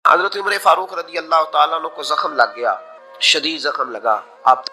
حضرت عمر فاروق رضی اللہ تعالیٰ عنہ کو زخم لگ گیا، شدید زخم لگا، آپ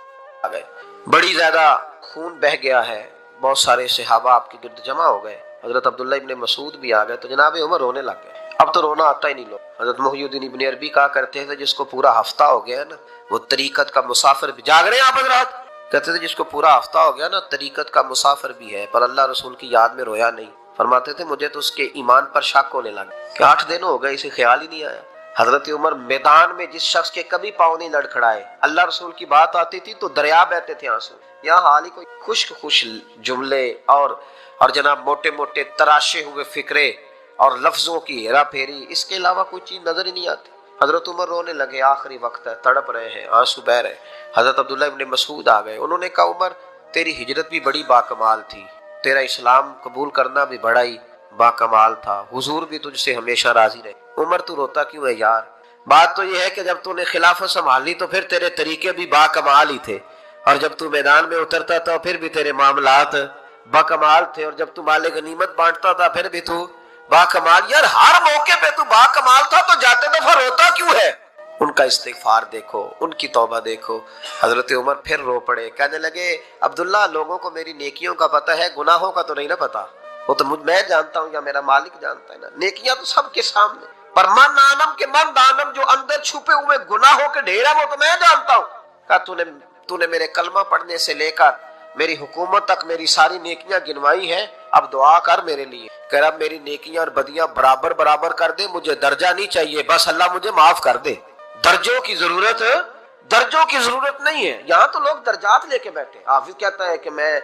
آ گئے، بڑی زیادہ خون بہ گیا ہے، بہت سارے صحابہ آپ کے گرد جمع ہو گئے، حضرت عبداللہ ابن مسعود بھی آ گئے، تو جناب عمر رونے لگ گئے۔ اب تو رونا آتا ہی نہیں لوگ۔ حضرت محی الدین ابن عربی کہا کرتے تھے جس کو پورا ہفتہ ہو گیا نا، وہ طریقت کا مسافر بھی، جاگ رہے ہیں آپ حضرات، کہتے تھے جس کو پورا ہفتہ ہو گیا نا طریقت کا مسافر بھی ہے، پر اللہ رسول کی یاد میں رویا نہیں۔ فرماتے تھے مجھے تو اس کے ایمان پر شک ہونے لگا کہ 8 دن ہو گئے، اسے خیال ہی نہیں آیا۔ حضرت عمر میدان میں جس شخص کے کبھی پاؤں نہیں لڑکھڑائے، اللہ رسول کی بات آتی تھی تو دریا بہتے تھے آنسو، یہاں حال ہی کوئی خوش جملے اور جناب موٹے موٹے تراشے ہوئے فکرے اور لفظوں کی ہیرا پھیری، اس کے علاوہ کوئی چیز نظر ہی نہیں آتی۔ حضرت عمر رونے لگے، آخری وقت ہے، تڑپ رہے ہیں، آنسو بہ رہے۔ حضرت عبداللہ ابن مسعود آ گئے، انہوں نے کہا عمر تیری ہجرت بھی بڑی باکمال تھی، تیرا اسلام قبول کرنا بھی بڑا ہی باکمال تھا، حضور بھی تجھ سے ہمیشہ راضی رہے۔ عمر تو روتا کیوں ہے یار؟ بات تو یہ ہے کہ جب تو نے خلافت سنبھالی تو پھر تیرے طریقے بھی باکمال ہی تھے، اور جب تو میدان میں اترتا تھا پھر بھی تیرے معاملات باکمال تھے، اور جب تو مال غنیمت بانٹتا تھا پھر بھی تو باکمال۔ یار ہر موقع پہ تو باکمال تھا تو جاتے دفعہ روتا کیوں ہے؟ ان کا استغفار دیکھو، ان کی توبہ دیکھو۔ حضرت عمر پھر رو پڑے، کہنے لگے عبداللہ لوگوں کو میری نیکیوں کا پتہ ہے، گناہوں کا تو نہیں نا پتہ، وہ تو میں جانتا ہوں یا میرا مالک جانتا ہے نا، نیکیاں تو سب کے سامنے، پر من عالم کے من دانم جو اندر چھپے ہوئے گناہوں کے ڈھیر ہے وہ تو میں جانتا ہوں۔ کہا تو نے میرے کلمہ پڑھنے سے لے کر میری حکومت تک میری ساری نیکیاں گنوائی ہیں، اب دعا کر میرے لیے، کہ رب میری نیکیاں اور بدیاں برابر کر دے، مجھے درجہ نہیں چاہیے، بس اللہ مجھے معاف کر دے۔ درجوں کی ضرورت نہیں ہے، یہاں تو لوگ درجات لے کے بیٹھے۔ حافظ کہتا ہے کہ میں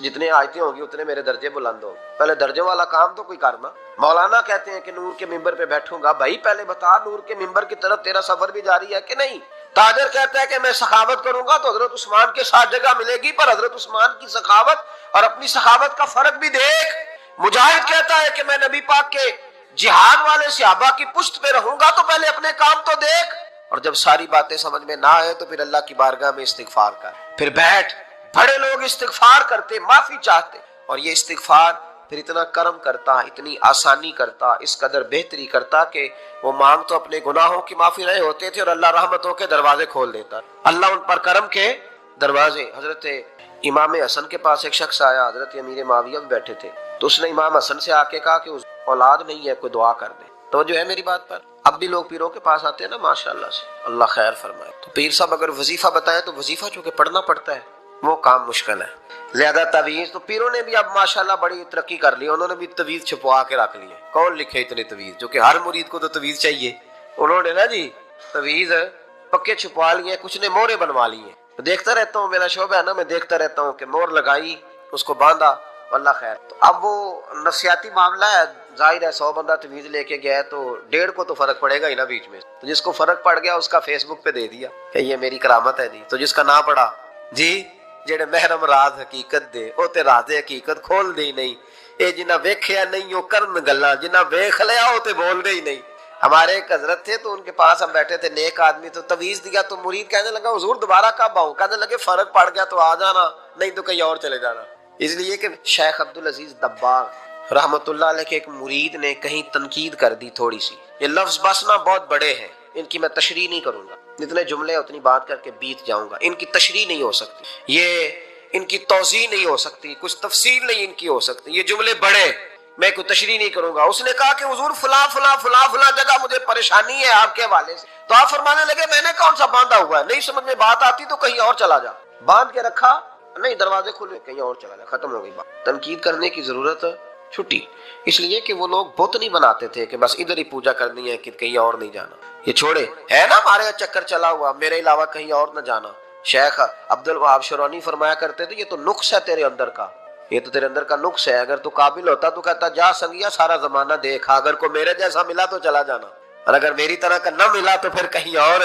جتنے آیتیں ہوگی اتنے میرے درجے بلند ہوں، پہلے درجوں والا کام تو کوئی کرنا۔ مولانا کہتے ہیں کہ نور کے ممبر پہ بیٹھوں گا، بھائی پہلے بتا نور کے ممبر کی طرف تیرا سفر بھی جاری ہے کہ نہیں؟ تاجر کہتا ہے کہ میں سخاوت کروں گا تو حضرت عثمان کے ساتھ جگہ ملے گی، پر حضرت عثمان کی سخاوت اور اپنی سخاوت کا فرق بھی دیکھ۔ مجاہد کہتا ہے کہ میں نبی پاک کے جہاد والے صحابہ کی پشت پہ رہوں گا تو پہلے اپنے کام تو دیکھ، اور جب ساری باتیں سمجھ میں نہ آئے تو پھر اللہ کی بارگاہ میں استغفار کر، پھر بیٹھ۔ بڑے لوگ استغفار کرتے، معافی چاہتے، اور یہ استغفار پھر اتنا کرم کرتا، اتنی آسانی کرتا، اس قدر بہتری کرتا کہ وہ مانگ تو اپنے گناہوں کی معافی رہے ہوتے تھے اور اللہ رحمتوں کے دروازے کھول دیتا، اللہ ان پر کرم کے دروازے۔ حضرت امام حسن کے پاس ایک شخص آیا، حضرت امیر معاویہ بھی بیٹھے تھے، تو اس نے امام حسن سے آ کے کہا کہ اس اولاد نہیں ہے، کوئی دعا کر دے۔ تو جو ہے میری بات پر، اب بھی لوگ پیروں کے پاس آتے ہیں نا، ماشاءاللہ سے اللہ خیر فرمائے، تو پیر صاحب اگر وظیفہ بتائیں تو وظیفہ چونکہ پڑھنا پڑتا ہے وہ کام مشکل ہے، زیادہ تعویذ تو پیروں نے بھی اب ماشاءاللہ بڑی ترقی کر لی، انہوں نے بھی تعویذ چھپوا کے رکھ لی ہے۔ کون لکھے اتنے تعویذ، جو کہ ہر مرید کو تو تعویذ چاہیے، انہوں نے نا جی تعویذ پکے چھپوا لیے، کچھ نے مہرے بنوا لی ہیں۔ دیکھتا رہتا ہوں، میرا شعبہ ہے نا، میں دیکھتا رہتا ہوں کہ مہر لگائی، اس کو باندھا، اللہ خیر۔ تو اب وہ نفسیاتی معاملہ ہے، ظاہر ہے 100 بندہ تعویذ لے کے گیا ہے تو 1.5 کو تو فرق پڑے گا ہی نا بیچ میں، تو جس کو فرق پڑ گیا اس کا فیس بک پہ دے دیا کہ یہ میری کرامت ہے جی، تو جس کا نہ پڑا جی جڑے محرم راز حقیقت دے او تے راز حقیقت کھول دے ہی نہیں، اے جنہ ویکھیا نہیں او کرن گلاں، جنہ ویکھ لیا او تے بول دے ہی نہیں۔ ہمارے ایک حضرت تھے تو ان کے پاس ہم بیٹھے تھے، نیک آدمی، تو تعویذ دیا تو مرید کہنے لگا حضور دوبارہ کب آؤں؟ کہنے لگے فرق پڑ گیا تو آ جانا، نہیں تو کہیں اور چلے جانا۔ اس لیے کہ شیخ عبدالعزیز دباغ رحمت اللہ علیہ کے ایک مرید نے کہیں تنقید کر دی تھوڑی سی، یہ لفظ بس نا بہت بڑے ہیں، ان کی میں تشریح نہیں کروں گا، جتنے جملے اتنی بات کر کے بیت جاؤں گا، ان کی تشریح نہیں ہو سکتی، یہ ان کی توضیح نہیں ہو سکتی، کچھ تفصیل نہیں ان کی ہو سکتی، یہ جملے بڑے، میں کوئی تشریح نہیں کروں گا۔ اس نے کہا کہ حضور فلاں فلاں فلاں فلاں جگہ مجھے پریشانی ہے آپ کے حوالے سے، تو آپ فرمانے لگے میں نے کون سا باندھا ہوا ہے، نہیں سمجھ میں بات آتی تو کہیں اور چلا جا، باندھ کے رکھا نہیں، دروازے کھلے کہیں اور چلا جا، ختم ہو گئی بات۔ تنقید کرنے کی ضرورت چھٹی، اس لیے کہ وہ لوگ بت نہیں بناتے تھے کہ بس ادھر ہی پوجا کرنی ہے کہ کہیں اور نہیں جانا، یہ چھوڑے ہے نا ہمارے چکر چلا ہوا، میرے علاوہ کہیں اور نہ جانا۔ شیخ عبد الوہاب شرونی فرمایا کرتے تھے یہ تو نقص ہے تیرے اندر کا، یہ تو تیرے اندر کا نقص ہے، اگر تو قابل ہوتا تو کہتا جا سنگیا سارا زمانہ دیکھا، اگر کو میرے جیسا ملا تو چلا جانا، اور اگر میری طرح کا نہ ملا تو پھر کہیں اور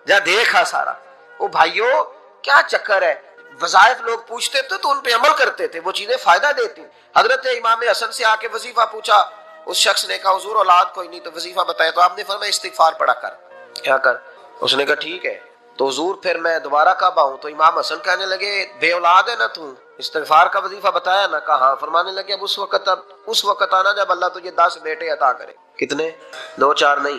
جا دیکھا سارا۔ او بھائیو کیا چکر ہے، وظائف لوگ پوچھتے تھے تو ان پہ عمل کرتے تھے، وہ چیزیں فائدہ دیتی۔ حضرت امام حسن سے آ کے وظیفہ پوچھا، اس شخص نے کہا حضور اولاد کوئی نہیں تو وظیفہ بتایا، تو آپ نے فرمایا استغفار پڑھا کر، کیا کر؟ اس نے کہا ٹھیک ہے، تو حضور پھر میں دوبارہ کب آؤں؟ تو امام حسن کہنے لگے بے اولاد ہے نا تو، استغفار کا وظیفہ بتایا نا؟ کہا ہاں۔ فرمانے لگے اب اس وقت آنا جب اللہ تجھے 10 بیٹے عطا کرے۔ کتنے؟ 2 4 نہیں،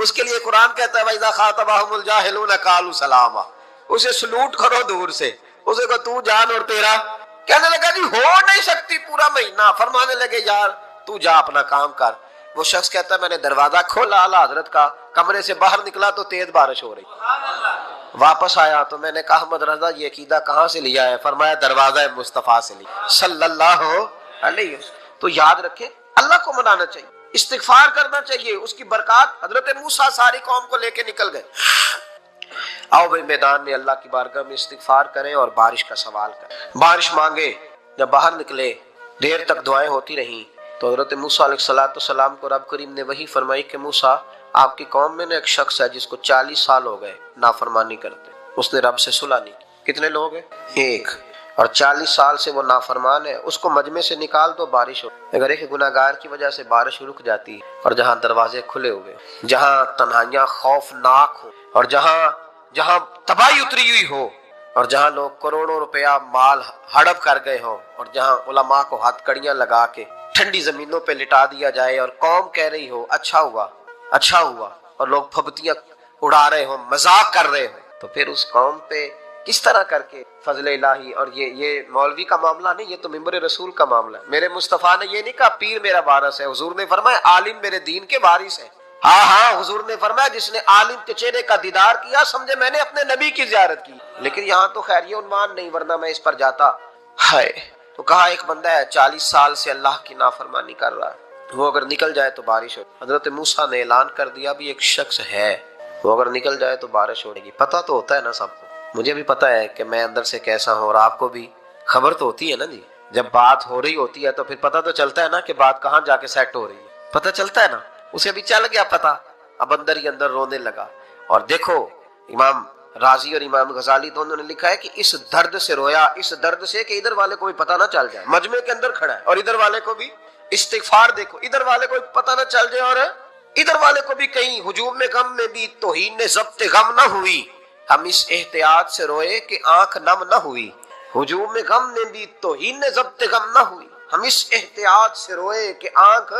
اس کے لیے قرآن کہتا ہے وَإِذَا خَاطَبَهُمُ الْجَاهِلُونَ قَالُوا سَلَامًا، اسے سلوٹ کرو دور سے، اسے کہو تو جان اور تیرا، کہنے لگا جی ہو نہیں سکتی پورا مہینہ، فرمانے لگے یار تو جا اپنا کام کر۔ وہ شخص کہتا ہے میں نے دروازہ کھولا اعلیٰ حضرت کا، کمرے سے باہر نکلا تو تیز بارش ہو رہی، واپس آیا تو میں نے کہا احمد رضا یہ عقیدہ کہاں سے لیا ہے؟ فرمایا دروازہ مصطفیٰ سے لیا صلی اللہ علیہ وسلم۔ تو یاد رکھیں اللہ کو منانا چاہیے، استغفار کرنا چاہیے، اس کی برکات۔ حضرت موسیٰ ساری قوم کو لے کے نکل گئے، آؤ بھائی میدان میں اللہ کی بارگاہ میں استغفار کریں اور بارش کا سوال کریں، بارش مانگے۔ جب باہر نکلے دیر تک دعائیں ہوتی رہیں تو حضرت موسیٰ علیہ السلام کو رب کریم نے وحی فرمائی کہ موسیٰ آپ کی قوم میں نے ایک شخص ہے جس کو 40 سال ہو گئے نافرمانی کرتے، اس نے رب سے صلح نہیں کی۔ کتنے لوگ ہیں؟ ایک، اور 40 سال سے وہ نافرمان ہے، اس کو مجمع سے نکال دو بارش ہو۔ اگر ایک گناہگار کی وجہ سے بارش رک جاتی ہے، اور جہاں دروازے کھلے ہوئے، جہاں تنہائیاں خوفناک ہو، اور جہاں تباہی اتری ہوئی ہو، اور جہاں لوگ کروڑوں روپیہ مال ہڑپ کر گئے ہوں، اور جہاں علماء کو ہاتھ کڑیاں لگا کے ٹھنڈی زمینوں پہ لٹا دیا جائے اور قوم کہہ رہی ہو اچھا ہوا اچھا ہوا، اور لوگ پھبتیاں اڑا رہے ہوں، مذاق کر رہے ہوں، تو پھر اس قوم پہ کس طرح کر کے فضل الہی۔ اور یہ مولوی کا معاملہ نہیں، یہ تو ممبر رسول کا معاملہ ہے۔ میرے مصطفیٰ نے یہ نہیں کہا پیر میرا وارث ہے، حضور نے فرمایا عالم میرے دین کے وارث ہے۔ ہاں حضور نے فرمایا جس نے عالم کے چہرے کا دیدار کیا سمجھے میں نے اپنے نبی کی زیارت کی۔ لیکن یہاں تو خیر یہ عنوان نہیں، ورنہ میں اس پر جاتا ہے۔ تو کہا ایک بندہ ہے 40 سال سے اللہ کی نافرمانی کر رہا ہے، وہ اگر نکل جائے تو بارش ہو۔ حضرت موسیٰ نے اعلان کر دیا بھی ایک شخص ہے وہ اگر نکل جائے تو بارش ہو گی۔ پتہ تو ہوتا ہے نا سب کو، مجھے بھی پتہ ہے کہ میں اندر سے کیسا ہوں، اور آپ کو بھی خبر تو ہوتی ہے نا جی۔ جب بات ہو رہی ہوتی ہے تو پھر پتہ تو چلتا ہے نا کہ بات کہاں جا کے سیٹ ہو رہی ہے، پتہ چلتا ہے نا۔ اسے بھی چل گیا پتہ، اب اندر ہی اندر رونے لگا۔ اور دیکھو امام رازی اور امام غزالی دونوں نے لکھا ہے کہ اس درد سے رویا، اس درد سے کہ ادھر والے کو بھی پتہ نہ چل جائے، مجمع کے اندر کھڑا ہے اور ادھر والے کو بھی استغفار، دیکھو ادھر والے کو پتہ نہ چل جائے اور ادھر والے کو بھی کہیں ہجوم میں غم میں بھی توہین ضبط غم نہ ہوئی۔ ہم اس احتیاط سے روئے کہ آنکھ نم نہ ہوئی، ہجوم میں غم میں بھی توہین ضبط غم نہ ہوئی۔ ہم اس احتیاط سے روئے کہ آنکھ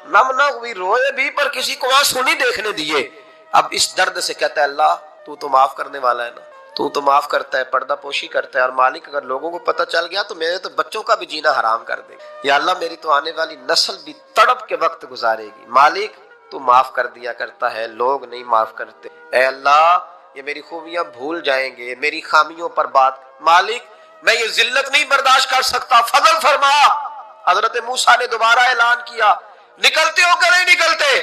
نم نہ ہوئی، روئے بھی پر کسی کو آنسو نہیں دیکھنے دیے۔ اب اس درد سے کہتا ہے اللہ تو معاف کرنے والا ہے نا، تو معاف کرتا ہے، پردہ پوشی کرتا ہے، اور مالک اگر لوگوں کو پتہ چل گیا تو میرے تو بچوں کا بھی جینا حرام کر دے، یا اللہ میری تو آنے والی نسل بھی تڑپ کے وقت گزارے گی۔ مالک تو معاف کر دیا کرتا ہے، لوگ نہیں معاف کرتے، اے اللہ یہ میری خوبیاں بھول جائیں گے، میری خامیوں پر بات، مالک میں یہ ذلت نہیں برداشت کر سکتا، فضل فرما۔ حضرت موسیٰ نے دوبارہ اعلان کیا نکلتے ہو کہ نہیں نکلتے؟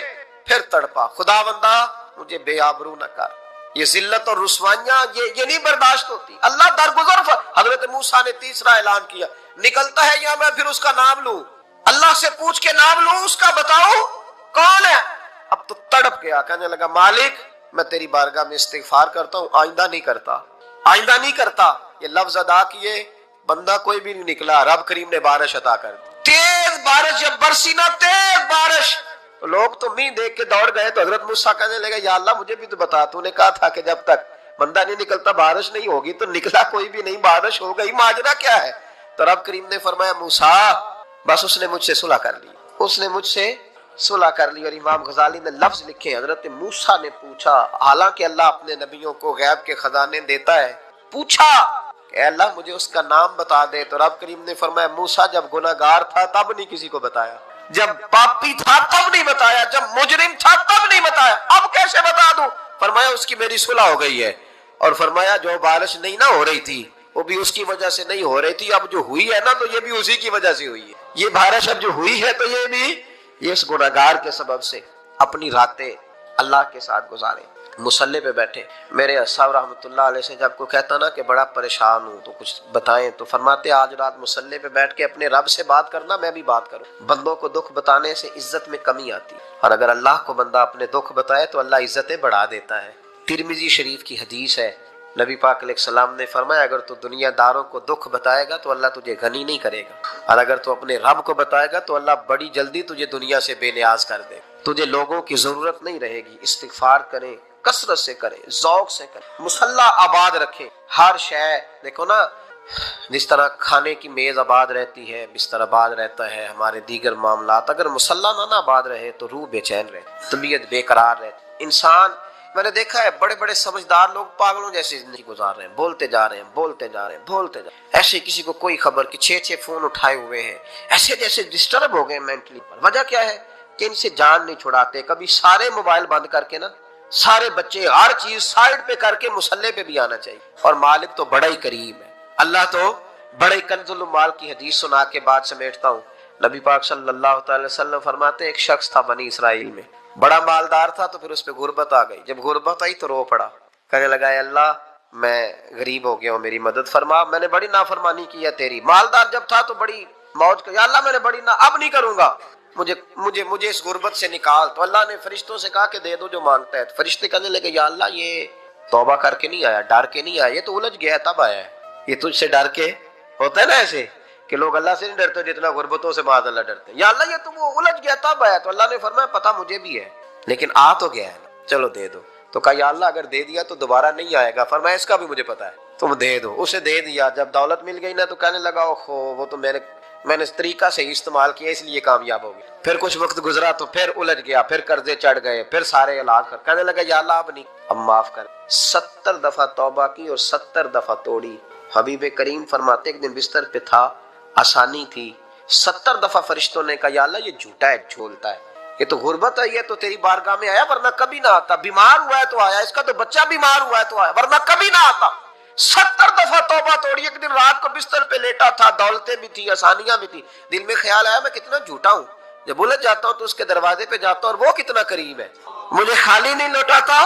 پھر تڑپا خدا بندہ مجھے بے آبرو نہ کر، یہ ذلت اور رسوائیاں یہ نہیں برداشت ہوتی، اللہ درگزر۔ حضرت موسیٰ نے تیسرا اعلان کیا نکلتا ہے یا میں پھر اس کا نام لوں، اللہ سے پوچھ کے نام لوں اس کا، بتاؤ کون ہے؟ اب تو تڑپ گیا، کہنے لگا مالک میں تیری بارگاہ میں استغفار کرتا ہوں، آئندہ نہیں کرتا، آئندہ نہیں کرتا۔ یہ لفظ ادا کیے بندہ کوئی بھی نہیں نکلا، رب کریم نے بارش عطا کر دی، تیز بارش، جب برسی نا تیز بارش، لوگ تو نہیں دیکھ کے دوڑ گئے۔ تو حضرت موسیٰ کہنے لگا یا اللہ مجھے بھی تو بتا، تو نے کہا تھا کہ جب تک بندہ نہیں نکلتا بارش نہیں ہوگی، تو نکلا کوئی بھی نہیں، بارش ہو گئی، ماجرا کیا ہے؟ تو رب کریم نے فرمایا موسیٰ بس اس نے مجھ سے صلح کر لی، اس نے مجھ سے صلح کر لی۔ اور امام غزالی نے لفظ لکھے حضرت موسیٰ نے پوچھا، حالانکہ اللہ اپنے نبیوں کو غیب کے خزانے دیتا ہے، پوچھا کہ اے اللہ مجھے اس کا نام بتا دے۔ تو رب کریم نے فرمایا موسیٰ جب گناہگار تھا تب نہیں کسی کو بتایا، جب پاپی تھا تب نہیں بتایا، جب مجرم تھا تب نہیں بتایا، اب کیسے بتا دوں؟ فرمایا اس کی میری صلح ہو گئی ہے، اور فرمایا جو بارش نہیں نہ ہو رہی تھی وہ بھی اس کی وجہ سے نہیں ہو رہی تھی، اب جو ہوئی ہے نا تو یہ بھی اسی کی وجہ سے ہوئی ہے، یہ بارش اب جو ہوئی ہے تو یہ بھی یہ اس گناہگار کے سبب سے۔ اپنی راتیں اللہ کے ساتھ گزارے، مصلی پہ بیٹھے۔ میرے صاحب رحمۃ اللہ علیہ سے جب کوئی کہتا نا کہ بڑا پریشان ہوں تو کچھ بتائیں، تو فرماتے آج رات مصلی پہ بیٹھ کے اپنے رب سے بات کرنا، میں بھی بات کروں۔ بندوں کو دکھ بتانے سے عزت میں کمی آتی، اور اگر اللہ کو بندہ اپنے دکھ بتائے تو اللہ عزتیں بڑھا دیتا ہے۔ ترمذی شریف کی حدیث ہے، نبی پاک علیہ السلام نے فرمایا اگر تو دنیا داروں کو دکھ بتائے گا تو اللہ تجھے غنی نہیں کرے گا، اور اگر تو اپنے رب کو بتائے گا تو اللہ بڑی جلدی تجھے دنیا سے بے نیاز کر دے، تجھے لوگوں کی ضرورت نہیں رہے گی۔ استغفار کریں، کثرت سے کریں، ذوق سے کریں، مصلی آباد رکھیں، ہر شے دیکھو نا، جس طرح کھانے کی میز آباد رہتی ہے، بستر آباد رہتا ہے، ہمارے دیگر معاملات، اگر مصلی نہ آباد رہے تو روح بے چین رہے، طبیعت بے قرار رہتی۔ انسان میں نے دیکھا ہے بڑے بڑے سمجھدار لوگ پاگلوں جیسے زندگی گزار رہے ہیں، بولتے جا رہے ہیں بولتے جا رہے ہیں بولتے جا رہے ہیں، ایسے کسی کو کوئی خبر کہ 6 فون اٹھائے ہوئے ہیں، ایسے جیسے ڈسٹرب ہو گئے مینٹلی۔ وجہ کیا ہے کہ ان سے جان نہیں چھڑاتے۔ کبھی سارے موبائل بند کر کے نا، سارے بچے ہر چیز سائیڈ پہ کر کے مصلے پہ بھی آنا چاہیے۔ اور مالک تو بڑا ہی کریم ہے، اللہ تو بڑا ہی کنز المال کی حدیث سنا کے بعد سمیٹتا ہوں۔ نبی پاک صلی اللہ تعالی وسلم فرماتے ہیں ایک شخص تھا بنی اسرائیل میں، بڑا مالدار تھا، تو پھر اس پہ غربت آ گئی۔ جب غربت آئی تو رو پڑا، کہنے لگا اے اللہ میں غریب ہو گیا ہوں، میری مدد فرما، میں نے بڑی نافرمانی کی ہے تیری۔ مالدار جب تھا تو بڑی موج کر، یا اللہ میں نے بڑی اب نہیں کروں گا، مجھے اس غربت سے نکال۔ تو اللہ نے فرشتوں سے کہا کہ دے دو جو مانگتا ہے۔ تو فرشتے کہنے لگے یا اللہ یہ توبہ کر کے نہیں آیا، ڈر کے نہیں آیا، یہ تو الجھ گیا تب آیا ہے، یہ تجھ سے ڈر کے ہوتا ہے نا ایسے کہ لوگ اللہ سے نہیں ڈرتے جتنا غربتوں سے معاذ اللہ ڈرتے ہیں۔ یا اللہ یہ تو وہ الجھ گیا تب آیا۔ تو اللہ نے فرمایا پتہ مجھے بھی ہے لیکن آ تو گیا ہے نا، چلو دے دو۔ تو کہا یا اللہ اگر دے دیا تو دوبارہ نہیں آئے گا۔ فرمایا اس کا بھی مجھے پتا ہے، تم دے دو۔ اسے دے دیا۔ جب دولت مل گئی نا تو کہنے لگا اوہو وہ تو میں نے اس طریقہ سے استعمال کیا اس لیے کامیاب ہو گیا۔ پھر کچھ وقت گزرا تو پھر الجھ گیا، پھر قرضے چڑھ گئے، پھر سارے علاج کر، کہنے لگا یا اللہ اب نہیں، اب معاف کر۔ 70 دفعہ توبہ کی اور 70 دفعہ توڑی۔ حبیب کریم فرماتے ایک دن بستر پہ تھا، آسانی تھی، 70 دفعہ فرشتوں نے کہا یا اللہ یہ جھوٹا ہے، جھولتا ہے، یہ تو غربت آئی ہے تو تیری بارگاہ میں آیا ورنہ کبھی نہ آتا، بیمار ہوا ہے تو آیا، اس کا تو بچہ بیمار ہوا ہے تو آیا ورنہ کبھی نہ آتا۔ 70 دفعہ توبہ توڑی۔ ایک دن رات کو بستر پہ لیٹا تھا، دولتیں بھی تھی، آسانیاں بھی تھی، دل میں خیال آیا میں کتنا جھوٹا ہوں، جب الجھ جاتا ہوں تو اس کے دروازے پہ جاتا ہوں اور وہ کتنا قریب ہے، مجھے خالی نہیں لوٹاتا۔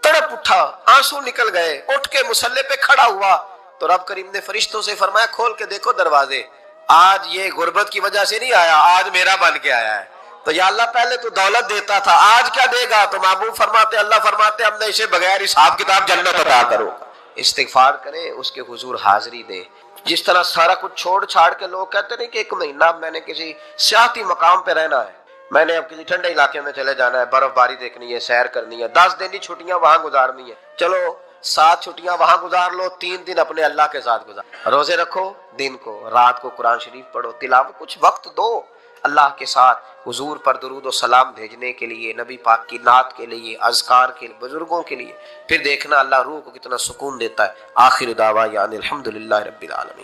تڑپ اٹھا، آنسو نکل گئے، اٹھ کے مصلے پہ کھڑا ہوا تو رب کریم نے فرشتوں سے فرمایا کھول کے دیکھو دروازے، آج یہ غربت کی وجہ سے نہیں آیا، آج میرا بن کے آیا ہے۔ تو یا اللہ پہلے تو دولت دیتا تھا، آج کیا دے گا؟ تو محبوب فرماتے اللہ فرماتے ہم نے اسے بغیر حساب کتاب جنت عطا کرو۔ استغفار کرے، اس کے حضور حاضری دے۔ جس طرح سارا کچھ چھوڑ چھاڑ کے لوگ کہتے ہیں کہ 1 مہینہ میں نے کسی سیاحتی مقام پہ رہنا ہے، میں نے اب کسی ٹھنڈے علاقے میں چلے جانا ہے، برف باری دیکھنی ہے، سیر کرنی ہے، 10 دن کی چھٹیاں وہاں گزارنی ہے، چلو 7 چھٹیاں وہاں گزار لو، 3 دن اپنے اللہ کے ساتھ گزار، روزے رکھو، دن کو رات کو قرآن شریف پڑھو، تلاوت، کچھ وقت دو اللہ کے ساتھ، حضور پر درود و سلام بھیجنے کے لیے، نبی پاک کی نعت کے لیے، اذکار کے لیے، بزرگوں کے لیے، پھر دیکھنا اللہ روح کو کتنا سکون دیتا ہے۔ آخر دعوانا الحمدللہ رب العالمین۔